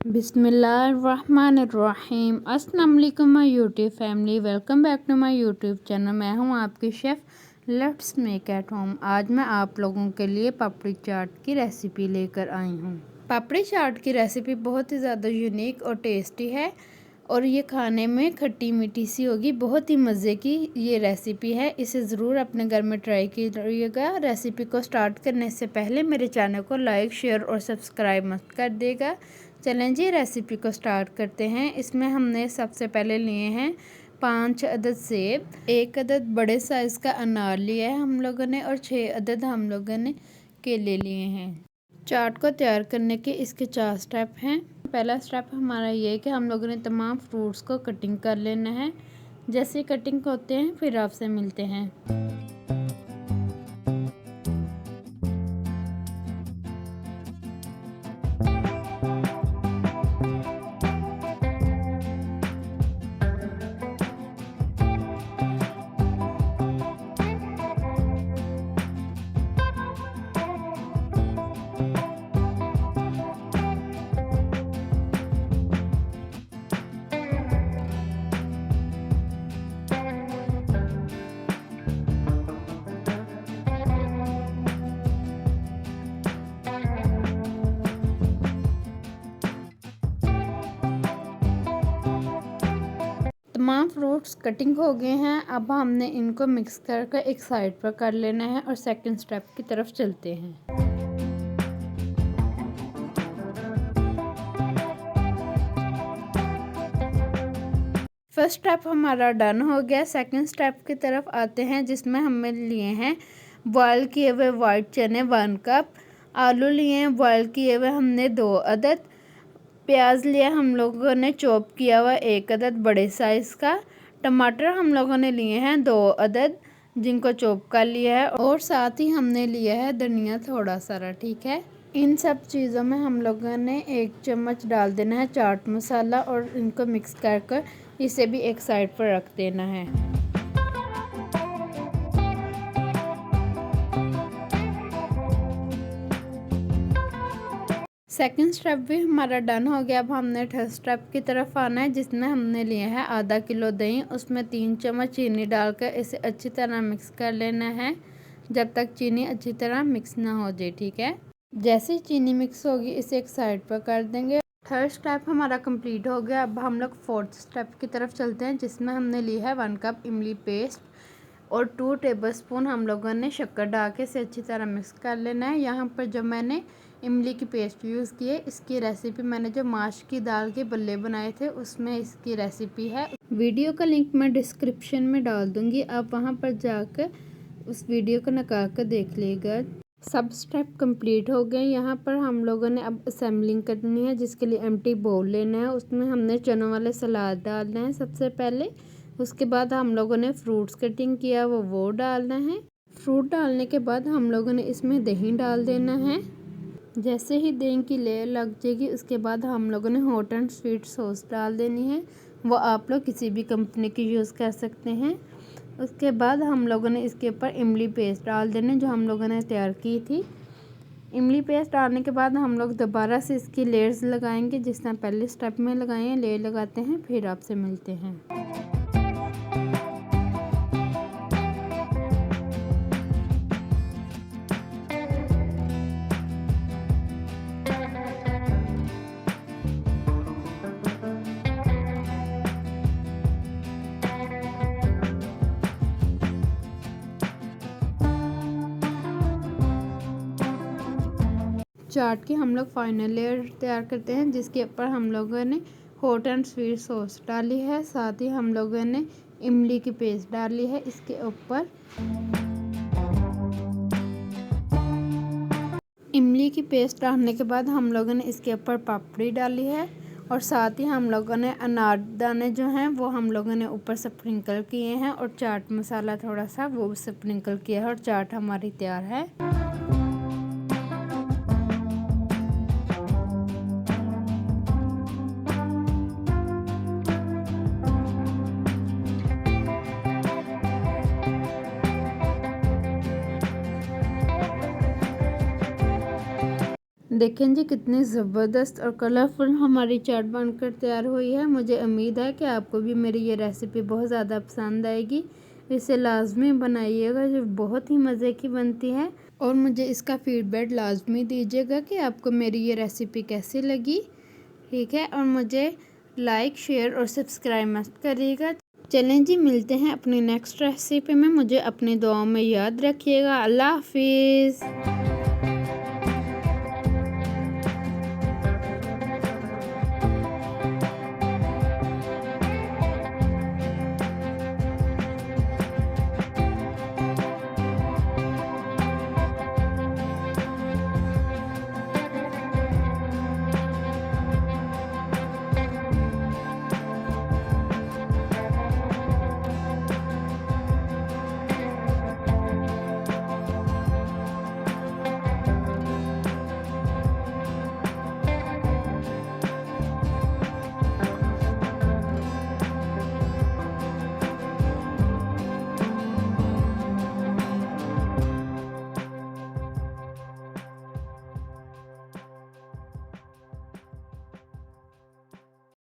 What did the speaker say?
बिस्मिल्लाहिर्रहमानिर्रहीम। अस्सलाम वालेकुम my YouTube family, welcome back to my YouTube channel. मैं हूं आपकी chef let's make at home. आज मैं आप लोगों के लिए पापड़ी चाट की रेसिपी लेकर आई हूं। पापड़ी चाट की रेसिपी बहुत ही ज़्यादा यूनिक और टेस्टी है और ये खाने में खट्टी मीठी सी होगी। बहुत ही मज़े की ये रेसिपी है, इसे ज़रूर अपने घर में ट्राई कीजिएगा। रेसिपी को स्टार्ट करने से पहले मेरे चैनल को लाइक शेयर और सब्सक्राइब मत कर देगा। चलें जी रेसिपी को स्टार्ट करते हैं। इसमें हमने सबसे पहले लिए हैं 5 अदद सेब, 1 अदद बड़े साइज़ का अनार लिया है हम लोगों ने और 6 अदद हम लोगों ने केले लिए हैं। चाट को तैयार करने के इसके 4 स्टेप हैं। पहला स्टेप हमारा ये है कि हम लोगों ने तमाम फ्रूट्स को कटिंग कर लेना है। जैसे कटिंग होते हैं फिर आपसे मिलते हैं। तमाम फ्रूट्स कटिंग हो गए हैं। अब हमने इनको मिक्स करके एक साइड पर कर लेना है और सेकंड स्टेप की तरफ चलते हैं। फर्स्ट स्टेप हमारा डन हो गया। सेकंड स्टेप की तरफ आते हैं, जिसमें हमने लिए हैं बॉयल किए हुए वाइट चने 1 कप, आलू लिए हैं बॉयल किए हुए हमने 2 अदद, प्याज लिया हम लोगों ने चॉप किया हुआ 1 अदद बड़े साइज़ का, टमाटर हम लोगों ने लिए हैं 2 अदद जिनको चॉप कर लिया है और साथ ही हमने लिया है धनिया थोड़ा सारा। ठीक है, इन सब चीज़ों में हम लोगों ने 1 चम्मच डाल देना है चाट मसाला और इनको मिक्स कर इसे भी एक साइड पर रख देना है। सेकंड स्टेप भी हमारा डन हो गया। अब हमने थर्ड स्टेप की तरफ आना है, जिसमें हमने लिया है आधा किलो दही, उसमें 3 चम्मच चीनी डालकर इसे अच्छी तरह मिक्स कर लेना है जब तक चीनी अच्छी तरह मिक्स ना हो जाए। ठीक है, जैसे ही चीनी मिक्स होगी इसे एक साइड पर कर देंगे। थर्ड स्टेप हमारा कंप्लीट हो गया। अब हम लोग फोर्थ स्टेप की तरफ चलते हैं, जिसमें हमने ली है 1 कप इमली पेस्ट और 2 टेबलस्पून हम लोगों ने शक्कर डाल के इसे अच्छी तरह मिक्स कर लेना है। यहाँ पर जो मैंने इमली की पेस्ट यूज़ की है, इसकी रेसिपी मैंने जो माश की दाल के बल्ले बनाए थे उसमें इसकी रेसिपी है। वीडियो का लिंक मैं डिस्क्रिप्शन में डाल दूँगी, आप वहाँ पर जाकर उस वीडियो को निकाल कर देख लेगा। सब स्टेप कंप्लीट हो गए। यहाँ पर हम लोगों ने अब असेंबलिंग करनी है, जिसके लिए एम्प्टी बाउल लेना है। उसमें हमने चनों वाले सलाद डालना है सबसे पहले। उसके बाद हम लोगों ने फ्रूट्स कटिंग किया वो डालना है। फ्रूट डालने के बाद हम लोगों ने इसमें दही डाल देना है। जैसे ही दही की लेयर लग जाएगी उसके बाद हम लोगों ने हॉट एंड स्वीट सॉस डाल देनी है। वो आप लोग किसी भी कंपनी की यूज़ कर सकते हैं। उसके बाद हम लोगों ने इसके ऊपर इमली पेस्ट डाल देने जो हम लोगों ने तैयार की थी। इमली पेस्ट डालने के बाद हम लोग दोबारा से इसकी लेयर्स लगाएंगे, जिस तरह पहले स्टेप में लगाए हैं। लेयर लगाते हैं फिर आपसे मिलते हैं। चाट की हम लोग फाइनल लेयर तैयार करते हैं, जिसके ऊपर हम लोगों ने हॉट एंड स्वीट सॉस डाली है, साथ ही हम लोगों ने इमली की पेस्ट डाली है। इसके ऊपर इमली की पेस्ट डालने के बाद हम लोगों ने इसके ऊपर पापड़ी डाली है और साथ ही हम लोगों ने अनारदाने जो हैं वो हम लोगों ने ऊपर स्प्रिंकल किए हैं और चाट मसाला थोड़ा सा वो स्प्रिंकल किया है और चाट हमारी तैयार है। देखें जी कितनी ज़बरदस्त और कलरफुल हमारी चाट बनकर तैयार हुई है। मुझे उम्मीद है कि आपको भी मेरी ये रेसिपी बहुत ज़्यादा पसंद आएगी। इसे लाजमी बनाइएगा, जो बहुत ही मज़े की बनती है। और मुझे इसका फीडबैक लाजमी दीजिएगा कि आपको मेरी ये रेसिपी कैसी लगी। ठीक है, और मुझे लाइक, शेयर और सब्सक्राइब मत करिएगा। चलें जी, मिलते हैं अपनी नेक्स्ट रेसिपी में। मुझे अपनी दुआओं में याद रखिएगा। अल्लाह हाफिज़।